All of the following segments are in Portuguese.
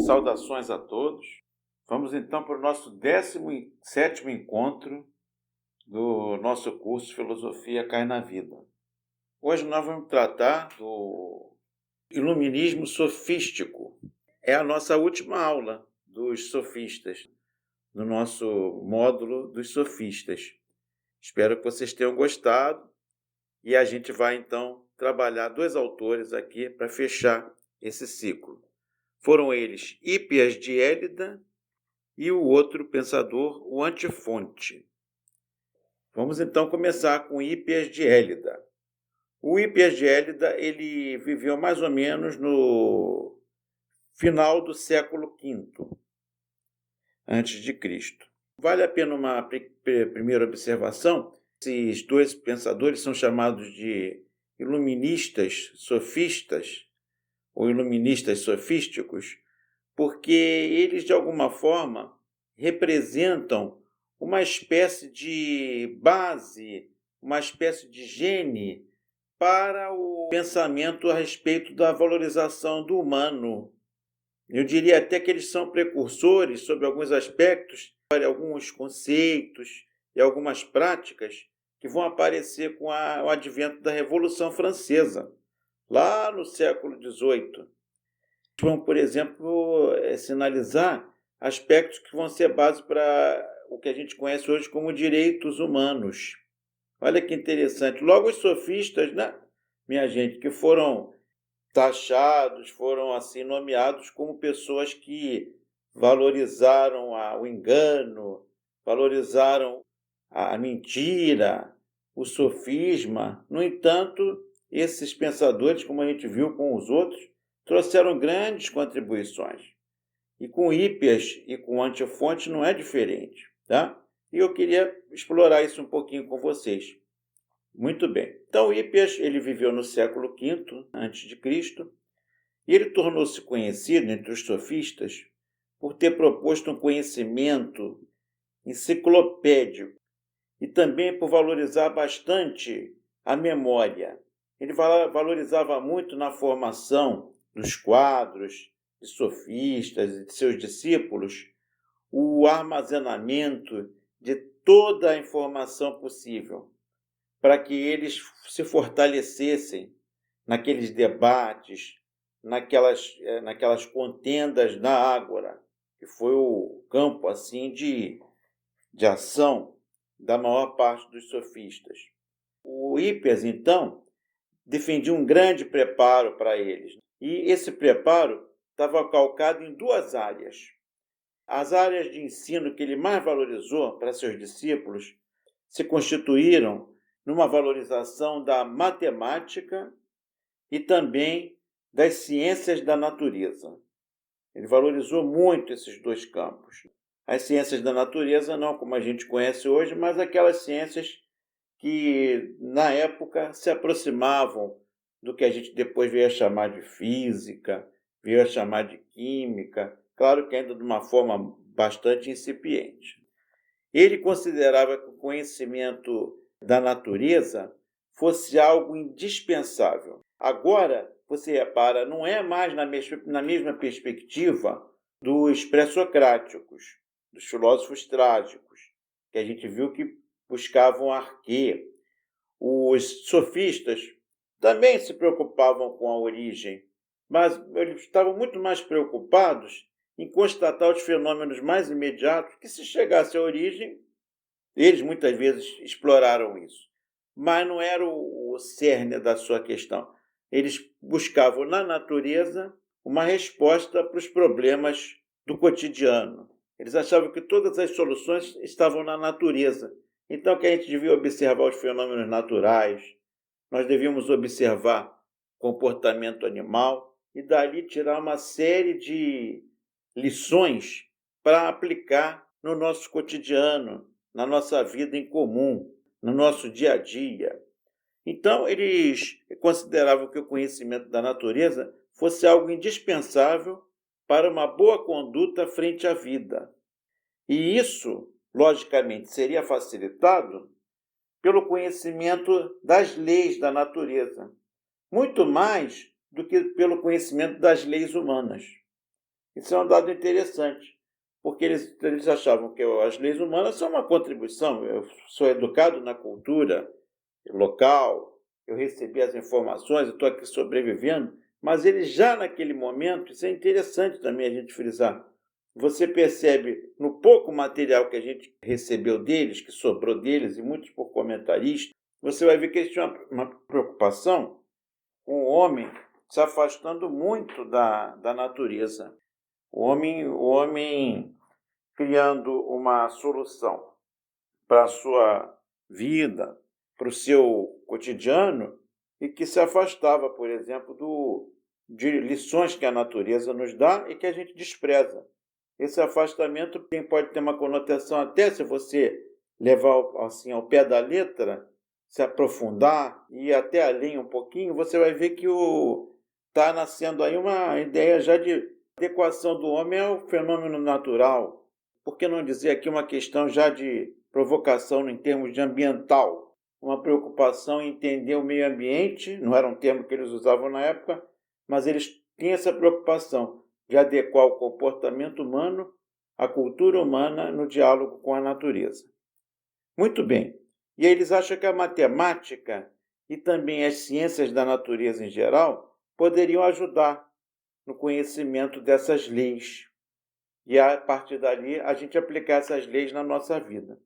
Saudações a todos. Vamos então para o nosso 17º encontro do nosso curso Filosofia Cai na Vida. Hoje nós vamos tratar do iluminismo sofístico. É a nossa última aula dos sofistas, no nosso módulo dos sofistas. Espero que vocês tenham gostado e a gente vai então trabalhar dois autores aqui para fechar esse ciclo. Foram eles Hípias de Élida e o outro pensador, o Antifonte. Vamos então começar com Hípias de Élida. O Hípias de Élida ele viveu mais ou menos no final do século V antes de Cristo. Vale a pena uma primeira observação. Esses dois pensadores são chamados de iluministas sofistas ou iluministas sofísticos, porque eles, de alguma forma, representam uma espécie de base, uma espécie de gene para o pensamento a respeito da valorização do humano. Eu diria até que eles são precursores sobre alguns aspectos, alguns conceitos e algumas práticas que vão aparecer com o advento da Revolução Francesa, lá no século XVIII. Vão, por exemplo, sinalizar aspectos que vão ser base para o que a gente conhece hoje como direitos humanos. Olha que interessante. Logo, os sofistas, né, minha gente, que foram taxados, foram assim nomeados como pessoas que valorizaram o engano, valorizaram a mentira, o sofisma. No entanto, esses pensadores, como a gente viu com os outros, trouxeram grandes contribuições. E com Hípias e com Antifonte não é diferente, tá? E eu queria explorar isso um pouquinho com vocês. Muito bem. Então, Hípias ele viveu no século V a.C. e ele tornou-se conhecido entre os sofistas por ter proposto um conhecimento enciclopédico e também por valorizar bastante a memória. Ele valorizava muito na formação dos quadros de sofistas e de seus discípulos o armazenamento de toda a informação possível, para que eles se fortalecessem naqueles debates, naquelas contendas na ágora, que foi o campo assim de ação da maior parte dos sofistas. O Hípias, então, defendia um grande preparo para eles. E esse preparo estava calcado em duas áreas. As áreas de ensino que ele mais valorizou para seus discípulos se constituíram numa valorização da matemática e também das ciências da natureza. Ele valorizou muito esses dois campos. As ciências da natureza, não como a gente conhece hoje, mas aquelas ciências que, na época, se aproximavam do que a gente depois veio a chamar de física, veio a chamar de química, claro que ainda de uma forma bastante incipiente. Ele considerava que o conhecimento da natureza fosse algo indispensável. Agora, você repara, não é mais na mesma perspectiva dos pré-socráticos, dos filósofos trágicos, que a gente viu que buscavam arquê. Os sofistas também se preocupavam com a origem, mas eles estavam muito mais preocupados em constatar os fenômenos mais imediatos, que se chegasse à origem, eles muitas vezes exploraram isso. Mas não era o cerne da sua questão. Eles buscavam na natureza uma resposta para os problemas do cotidiano. Eles achavam que todas as soluções estavam na natureza. Então, que a gente devia observar os fenômenos naturais, nós devíamos observar o comportamento animal e dali tirar uma série de lições para aplicar no nosso cotidiano, na nossa vida em comum, no nosso dia a dia. Então, eles consideravam que o conhecimento da natureza fosse algo indispensável para uma boa conduta frente à vida. E isso, logicamente, seria facilitado pelo conhecimento das leis da natureza, muito mais do que pelo conhecimento das leis humanas. Isso é um dado interessante, porque eles achavam que as leis humanas são uma contribuição. Eu sou educado na cultura local, eu recebi as informações, eu estou aqui sobrevivendo, mas eles já naquele momento, isso é interessante também a gente frisar, você percebe no pouco material que a gente recebeu deles, que sobrou deles, e muitos por comentaristas, você vai ver que eles tinham uma preocupação com o homem se afastando muito da natureza. O homem criando uma solução para a sua vida, para o seu cotidiano, e que se afastava, por exemplo, de lições que a natureza nos dá e que a gente despreza. Esse afastamento pode ter uma conotação, até se você levar assim, ao pé da letra, se aprofundar e ir até além um pouquinho, você vai ver que está nascendo aí uma ideia já de adequação do homem ao fenômeno natural. Por que não dizer aqui uma questão já de provocação em termos de ambiental? Uma preocupação em entender o meio ambiente, não era um termo que eles usavam na época, mas eles tinham essa preocupação de adequar o comportamento humano à cultura humana no diálogo com a natureza. Muito bem. E aí eles acham que a matemática e também as ciências da natureza em geral poderiam ajudar no conhecimento dessas leis. E a partir dali a gente aplicar essas leis na nossa vida.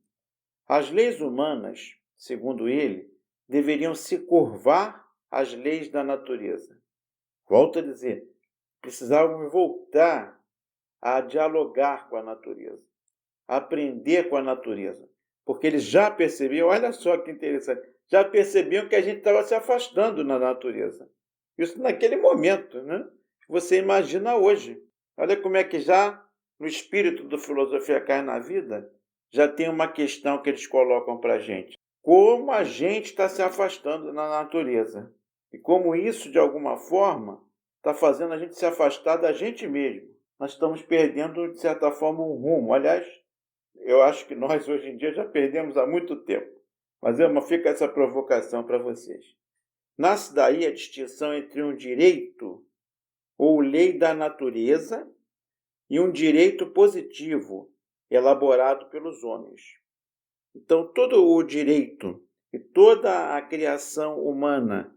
As leis humanas, segundo ele, deveriam se curvar às leis da natureza. Volto a dizer, precisavam voltar a dialogar com a natureza, a aprender com a natureza, porque eles já percebiam, olha só que interessante, já percebiam que a gente estava se afastando da natureza. Isso naquele momento, né? Você imagina hoje. Olha como é que já no espírito da filosofia cai na vida, já tem uma questão que eles colocam para a gente. Como a gente está se afastando da natureza. E como isso, de alguma forma, está fazendo a gente se afastar da gente mesmo. Nós estamos perdendo, de certa forma, um rumo. Aliás, eu acho que nós, hoje em dia, já perdemos há muito tempo. Mas fica essa provocação para vocês. Nasce daí a distinção entre um direito ou lei da natureza e um direito positivo elaborado pelos homens. Então, todo o direito e toda a criação humana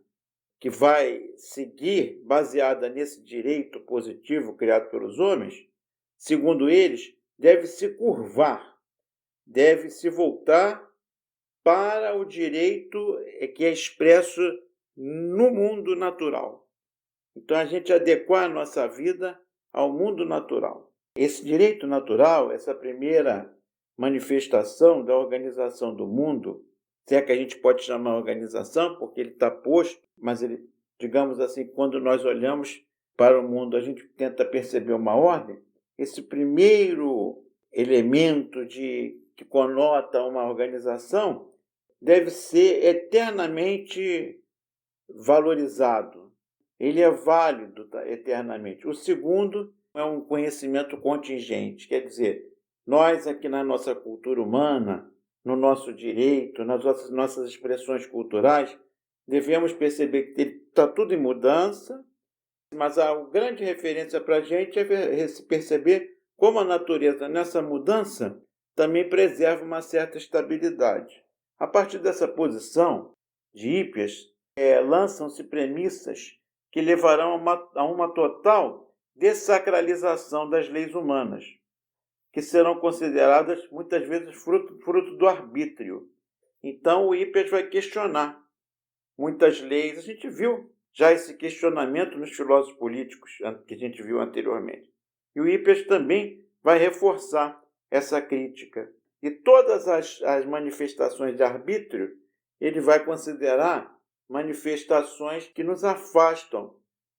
que vai seguir baseada nesse direito positivo criado pelos homens, segundo eles, deve se curvar, deve se voltar para o direito que é expresso no mundo natural. Então, a gente adequar a nossa vida ao mundo natural. Esse direito natural, essa primeira manifestação da organização do mundo, se é que a gente pode chamar organização, porque ele está posto, mas ele, digamos assim, quando nós olhamos para o mundo, a gente tenta perceber uma ordem. Esse primeiro elemento que conota uma organização deve ser eternamente valorizado. Ele é válido eternamente. O segundo é um conhecimento contingente, quer dizer, nós aqui na nossa cultura humana, no nosso direito, nas nossas expressões culturais, devemos perceber que está tudo em mudança, mas a grande referência para a gente é perceber como a natureza, nessa mudança, também preserva uma certa estabilidade. A partir dessa posição de Hippias, lançam-se premissas que levarão a uma total dessacralização das leis humanas, que serão consideradas muitas vezes fruto do arbítrio. Então o Hippias vai questionar muitas leis. A gente viu já esse questionamento nos filósofos políticos que a gente viu anteriormente. E o Hippias também vai reforçar essa crítica. E todas as manifestações de arbítrio, ele vai considerar manifestações que nos afastam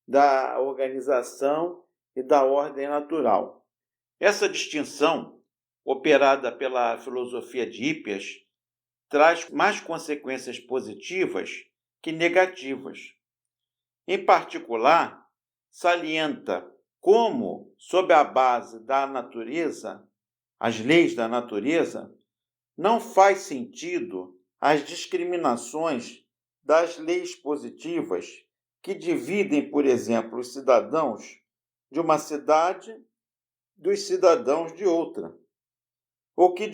da organização e da ordem natural. Essa distinção, operada pela filosofia de Hippias, traz mais consequências positivas que negativas. Em particular, salienta como, sob a base da natureza, as leis da natureza, não faz sentido as discriminações das leis positivas que dividem, por exemplo, os cidadãos de uma cidade dos cidadãos de outra, ou que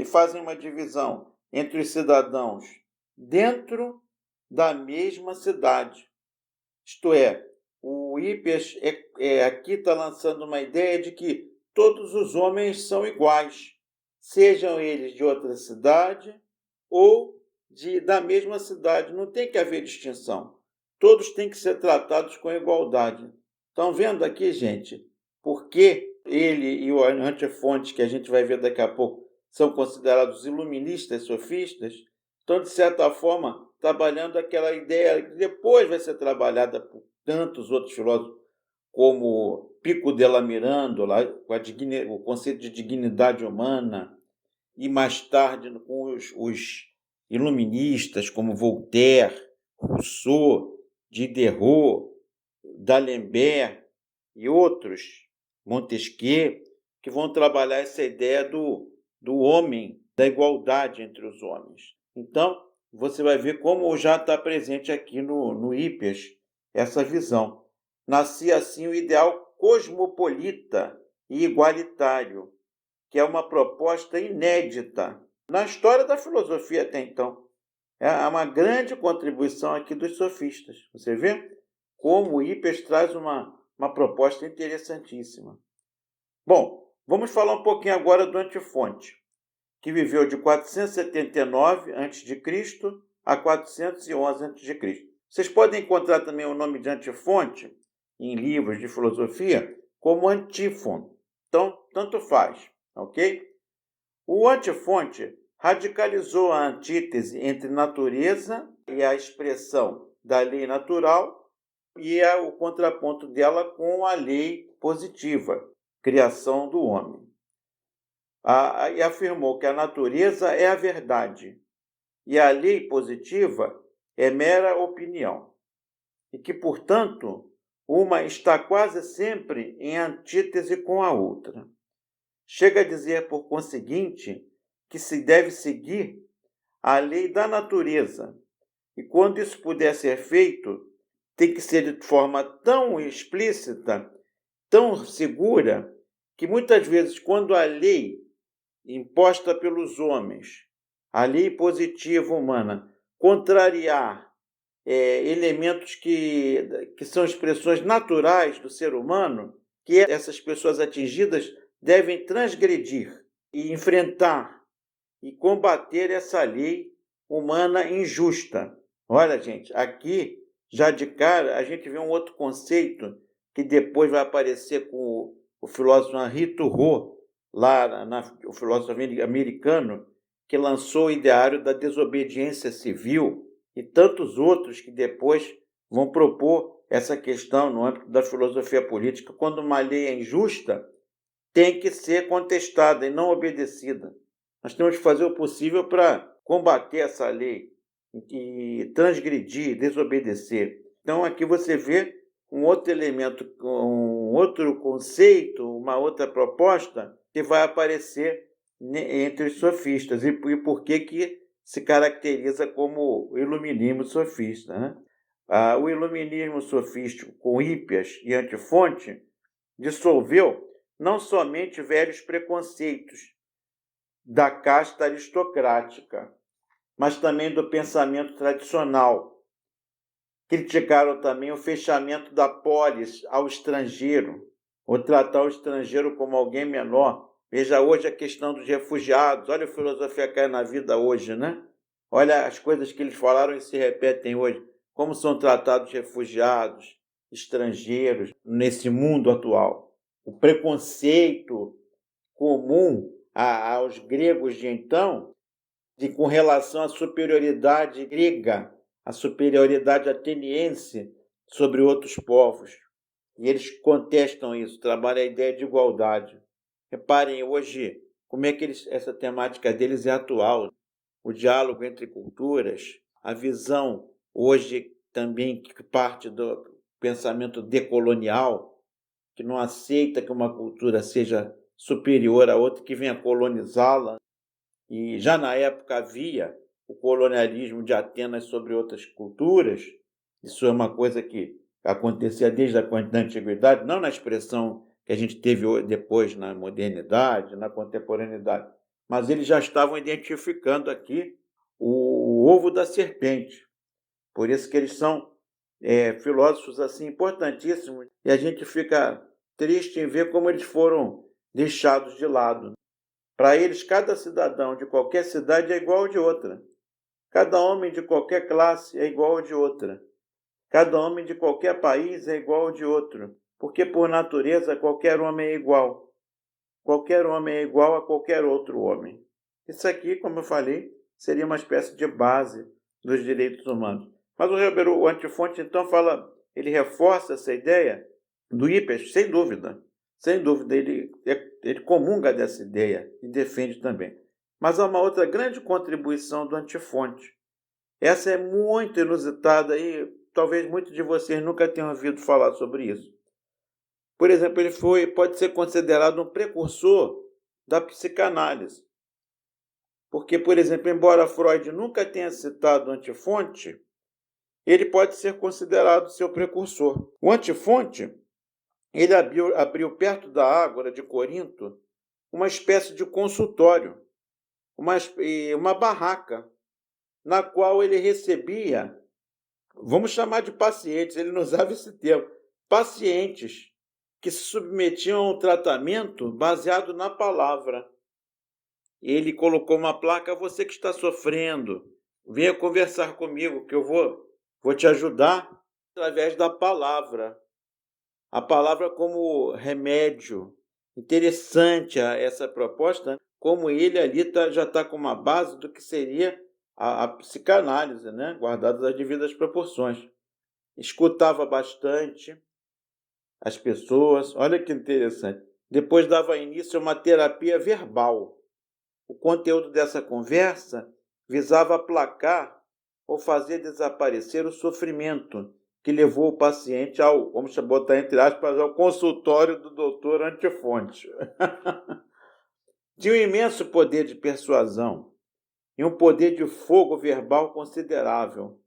fazem uma divisão entre os cidadãos dentro da mesma cidade. Isto é, o Hippias aqui está lançando uma ideia de que todos os homens são iguais, sejam eles de outra cidade ou da mesma cidade. Não tem que haver distinção. Todos têm que ser tratados com igualdade. Estão vendo aqui, gente, por que ele e o Antifonte, que a gente vai ver daqui a pouco, são considerados iluministas sofistas? Estão, de certa forma, trabalhando aquela ideia que depois vai ser trabalhada por tantos outros filósofos, como Pico della Mirandola, com o conceito de dignidade humana, e mais tarde com os iluministas, como Voltaire, Rousseau, Diderot, D'Alembert e outros, Montesquieu, que vão trabalhar essa ideia do homem, da igualdade entre os homens. Então, você vai ver como já está presente aqui no Hippias essa visão. Nascia assim o ideal cosmopolita e igualitário, que é uma proposta inédita na história da filosofia até então. É uma grande contribuição aqui dos sofistas. Você vê como o Hippias traz uma proposta interessantíssima. Bom, vamos falar um pouquinho agora do Antifonte, que viveu de 479 a.C. a 411 a.C. Vocês podem encontrar também o nome de Antifonte em livros de filosofia como Antífon. Então, tanto faz, ok? O Antifonte radicalizou a antítese entre natureza e a expressão da lei natural e o contraponto dela com a lei positiva, criação do homem. E afirmou que a natureza é a verdade e a lei positiva é mera opinião, e que, portanto, uma está quase sempre em antítese com a outra. Chega a dizer, por conseguinte, que se deve seguir a lei da natureza, e quando isso puder ser feito, tem que ser de forma tão explícita, tão segura, que muitas vezes, quando a lei imposta pelos homens, a lei positiva humana, contrariar elementos que são expressões naturais do ser humano, que essas pessoas atingidas devem transgredir e enfrentar e combater essa lei humana injusta. Olha, gente, aqui, já de cara, a gente vê um outro conceito que depois vai aparecer com o filósofo Henri Thoreau, o filósofo americano, que lançou o ideário da desobediência civil, e tantos outros que depois vão propor essa questão no âmbito da filosofia política. Quando uma lei é injusta, tem que ser contestada e não obedecida. Nós temos que fazer o possível para combater essa lei e transgredir, desobedecer. Então, aqui você vê um outro elemento, um outro conceito, uma outra proposta que vai aparecer entre os sofistas e por que se caracteriza como o iluminismo sofista, né? O iluminismo sofístico com Hippias e Antifonte dissolveu não somente velhos preconceitos da casta aristocrática, mas também do pensamento tradicional. Criticaram também o fechamento da polis ao estrangeiro, ou tratar o estrangeiro como alguém menor. Veja hoje a questão dos refugiados. Olha a filosofia cai na vida hoje, né? Olha as coisas que eles falaram e se repetem hoje. Como são tratados refugiados, estrangeiros, nesse mundo atual. O preconceito comum aos gregos de então, com relação à superioridade grega, à superioridade ateniense sobre outros povos. E eles contestam isso, trabalham a ideia de igualdade. Reparem hoje como é que essa temática deles é atual. O diálogo entre culturas, a visão hoje também que parte do pensamento decolonial, que não aceita que uma cultura seja superior a outra, que venha colonizá-la. E já na época havia o colonialismo de Atenas sobre outras culturas. Isso é uma coisa que acontecia desde a antiguidade, não na expressão que a gente teve depois na modernidade, na contemporaneidade, mas eles já estavam identificando aqui o ovo da serpente. Por isso que eles são filósofos assim importantíssimos, e a gente fica triste em ver como eles foram deixados de lado. Para eles, cada cidadão de qualquer cidade é igual ao de outra. Cada homem de qualquer classe é igual ao de outra. Cada homem de qualquer país é igual ao de outro, porque por natureza qualquer homem é igual. Qualquer homem é igual a qualquer outro homem. Isso aqui, como eu falei, seria uma espécie de base dos direitos humanos. Mas o Antifonte, então, ele reforça essa ideia do Hiper, sem dúvida. Sem dúvida, ele comunga dessa ideia e defende também. Mas há uma outra grande contribuição do Antifonte. Essa é muito inusitada e talvez muitos de vocês nunca tenham ouvido falar sobre isso. Por exemplo, ele pode ser considerado um precursor da psicanálise. Porque, por exemplo, embora Freud nunca tenha citado o Antifonte, ele pode ser considerado seu precursor. O Antifonte, ele abriu perto da Ágora de Corinto uma espécie de consultório, uma barraca, na qual ele recebia, vamos chamar de pacientes, ele não usava esse termo, pacientes que se submetiam a um tratamento baseado na palavra. Ele colocou uma placa: você que está sofrendo, venha conversar comigo, que eu vou te ajudar através da palavra. A palavra como remédio. Interessante essa proposta, como ele ali já está com uma base do que seria a psicanálise, né? Guardadas as devidas proporções. Escutava bastante as pessoas, olha que interessante. Depois dava início a uma terapia verbal. O conteúdo dessa conversa visava aplacar ou fazer desaparecer o sofrimento que levou o paciente vamos botar entre aspas, ao consultório do doutor Antifonte. Tinha um imenso poder de persuasão e um poder de fogo verbal considerável.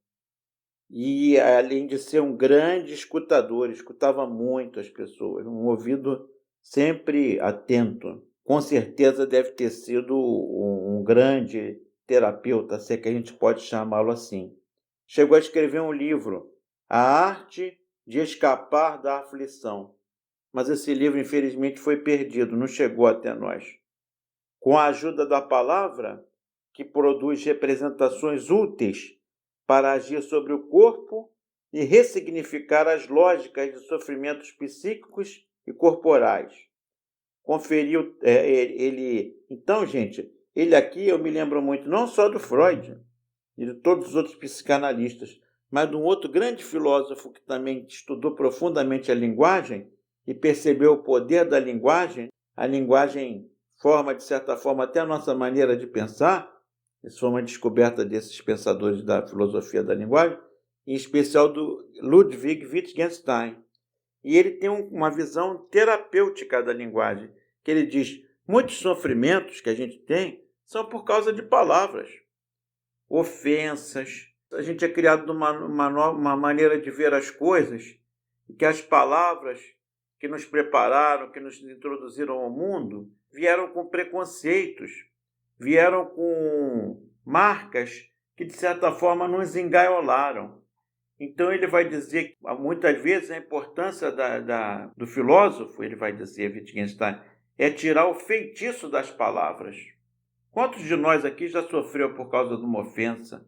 E, além de ser um grande escutador, escutava muito as pessoas, um ouvido sempre atento. Com certeza deve ter sido um grande terapeuta, se é que a gente pode chamá-lo assim. Chegou a escrever um livro, A Arte de Escapar da Aflição. Mas esse livro, infelizmente, foi perdido, não chegou até nós. Com a ajuda da palavra, que produz representações úteis para agir sobre o corpo e ressignificar as lógicas de sofrimentos psíquicos e corporais. Conferiu ele... Então, gente, ele aqui eu me lembro muito não só do Freud e de todos os outros psicanalistas, mas de um outro grande filósofo que também estudou profundamente a linguagem e percebeu o poder da linguagem. A linguagem forma, de certa forma, até a nossa maneira de pensar. Isso foi uma descoberta desses pensadores da filosofia da linguagem, em especial do Ludwig Wittgenstein. E ele tem uma visão terapêutica da linguagem, que ele diz: muitos sofrimentos que a gente tem são por causa de palavras, ofensas. A gente é criado uma maneira de ver as coisas, e que as palavras que nos prepararam, que nos introduziram ao mundo, vieram com preconceitos, vieram com marcas que, de certa forma, nos engaiolaram. Então, ele vai dizer, muitas vezes, a importância do filósofo, ele vai dizer, Wittgenstein, é tirar o feitiço das palavras. Quantos de nós aqui já sofreu por causa de uma ofensa?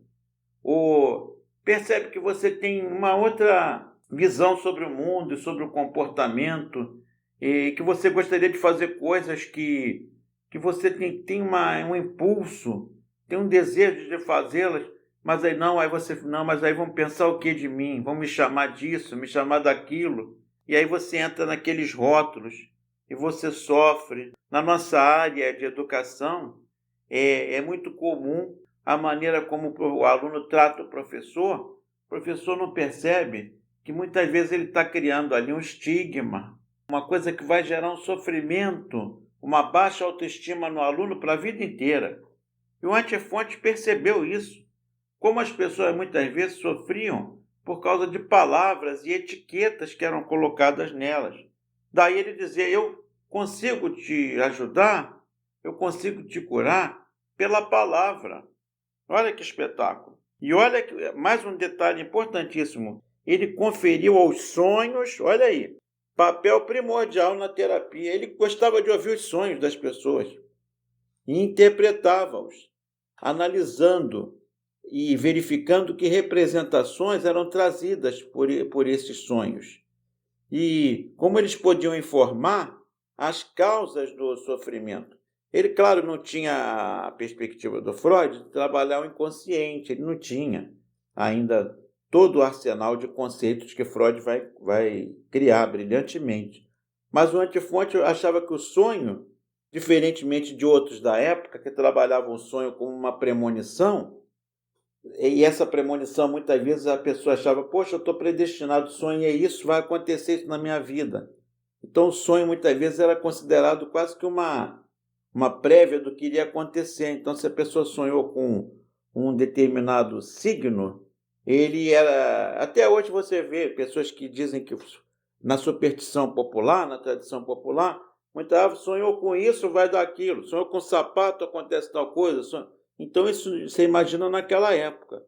Ou percebe que você tem uma outra visão sobre o mundo e sobre o comportamento, e que você gostaria de fazer coisas que você tem um impulso, tem um desejo de fazê-las, mas aí mas aí vão pensar o que de mim? Vão me chamar disso, me chamar daquilo. E aí você entra naqueles rótulos e você sofre. Na nossa área de educação, é muito comum a maneira como o aluno trata o professor não percebe que muitas vezes ele está criando ali um estigma, uma coisa que vai gerar um sofrimento, uma baixa autoestima no aluno para a vida inteira. E o Antifonte percebeu isso, como as pessoas muitas vezes sofriam por causa de palavras e etiquetas que eram colocadas nelas. Daí ele dizia: eu consigo te ajudar, eu consigo te curar pela palavra. Olha que espetáculo. E olha que mais um detalhe importantíssimo. Ele conferiu aos sonhos, olha aí, papel primordial na terapia. Ele gostava de ouvir os sonhos das pessoas e interpretava-os, analisando e verificando que representações eram trazidas por esses sonhos. E como eles podiam informar as causas do sofrimento. Ele, claro, não tinha a perspectiva do Freud de trabalhar o inconsciente, ele não tinha ainda todo o arsenal de conceitos que Freud vai criar brilhantemente. Mas o Antifonte achava que o sonho, diferentemente de outros da época, que trabalhavam o sonho como uma premonição, e essa premonição, muitas vezes, a pessoa achava: poxa, eu estou predestinado, sonhei isso, vai acontecer isso na minha vida. Então, o sonho, muitas vezes, era considerado quase que uma prévia do que iria acontecer. Então, se a pessoa sonhou com um determinado signo, ele era... Até hoje você vê pessoas que dizem que, na superstição popular, na tradição popular, muitas vezes sonhou com isso, vai dar aquilo. Sonhou com sapato, acontece tal coisa. Então, isso você imagina naquela época.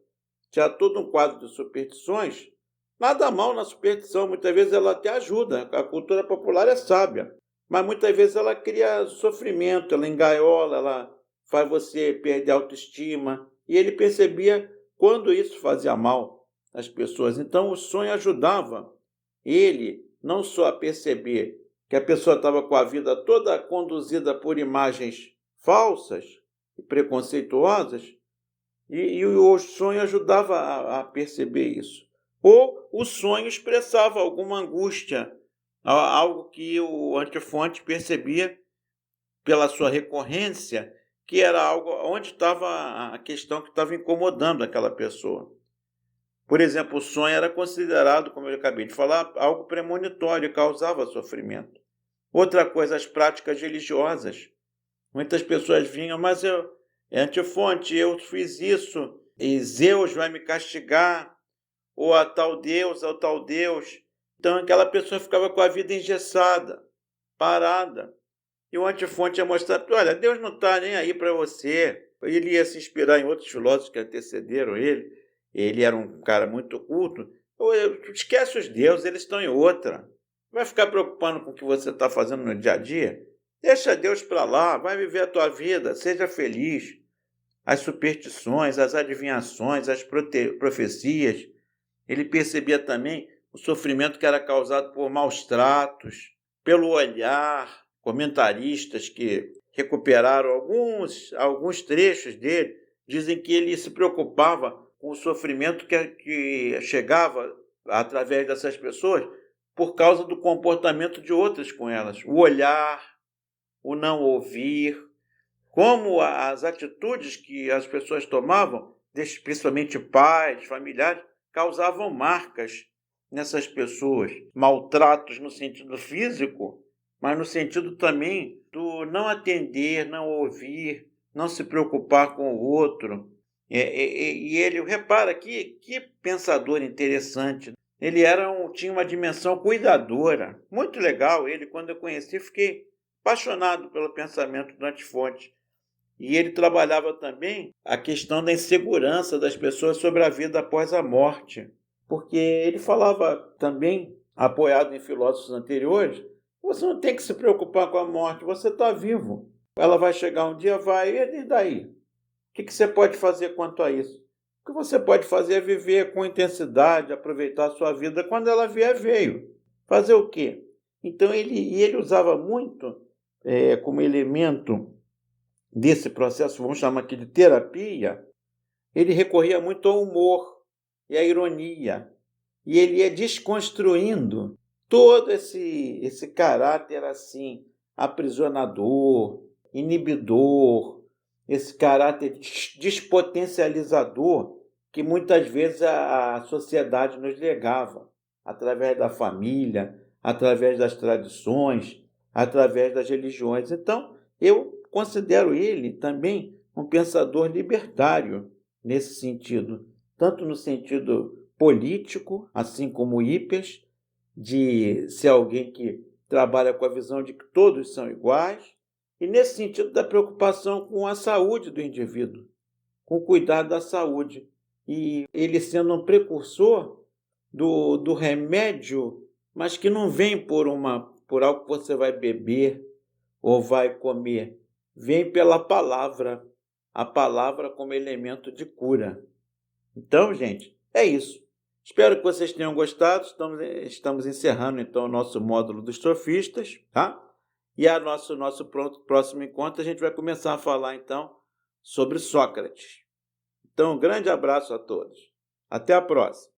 Tinha todo um quadro de superstições. Nada mal na superstição, muitas vezes ela até ajuda. A cultura popular é sábia, mas muitas vezes ela cria sofrimento, ela engaiola, ela faz você perder a autoestima. E ele percebia quando isso fazia mal às pessoas. Então, o sonho ajudava ele não só a perceber que a pessoa estava com a vida toda conduzida por imagens falsas e preconceituosas, e o sonho ajudava a perceber isso. Ou o sonho expressava alguma angústia, algo que o Antifonte percebia pela sua recorrência, que era algo onde estava a questão que estava incomodando aquela pessoa. Por exemplo, o sonho era considerado, como eu acabei de falar, algo premonitório e causava sofrimento. Outra coisa, as práticas religiosas. Muitas pessoas vinham: mas Antifonte, eu fiz isso, e Zeus vai me castigar, ou a tal Deus, ao tal Deus. Então aquela pessoa ficava com a vida engessada, parada. E o Antifonte ia mostrar: olha, Deus não está nem aí para você. Ele ia se inspirar em outros filósofos que antecederam ele. Ele era um cara muito culto. Esquece os deuses, eles estão em outra. Vai ficar preocupando com o que você está fazendo no dia a dia? Deixa Deus para lá, vai viver a tua vida, seja feliz. As superstições, as adivinhações, as profecias. Ele percebia também o sofrimento que era causado por maus tratos, pelo olhar. Comentaristas que recuperaram alguns trechos dele dizem que ele se preocupava com o sofrimento que chegava através dessas pessoas por causa do comportamento de outras com elas. O olhar, o não ouvir, como as atitudes que as pessoas tomavam, principalmente pais, familiares, causavam marcas nessas pessoas. Maltratos no sentido físico, mas no sentido também do não atender, não ouvir, não se preocupar com o outro. E ele, repara que pensador interessante. Ele tinha uma dimensão cuidadora, muito legal. Ele, quando eu conheci, fiquei apaixonado pelo pensamento do Antifonte. E ele trabalhava também a questão da insegurança das pessoas sobre a vida após a morte, porque ele falava também, apoiado em filósofos anteriores: você não tem que se preocupar com a morte, você está vivo. Ela vai chegar um dia, vai, e daí? O que você pode fazer quanto a isso? O que você pode fazer é viver com intensidade, aproveitar a sua vida. Quando ela vier, veio. Fazer o quê? Então, ele usava muito como elemento desse processo, vamos chamar aqui de terapia, ele recorria muito ao humor e à ironia. E ele ia desconstruindo todo esse caráter assim, aprisionador, inibidor, esse caráter despotencializador que muitas vezes a sociedade nos legava, através da família, através das tradições, através das religiões. Então, eu considero ele também um pensador libertário nesse sentido, tanto no sentido político, assim como Hippias, de ser alguém que trabalha com a visão de que todos são iguais, e nesse sentido da preocupação com a saúde do indivíduo, com o cuidado da saúde. E ele sendo um precursor do remédio, mas que não vem por algo que você vai beber ou vai comer, vem pela palavra, a palavra como elemento de cura. Então, gente, é isso. Espero que vocês tenham gostado. Estamos encerrando, então, o nosso módulo dos sofistas, tá? E nosso próximo encontro, a gente vai começar a falar, então, sobre Sócrates. Então, um grande abraço a todos. Até a próxima.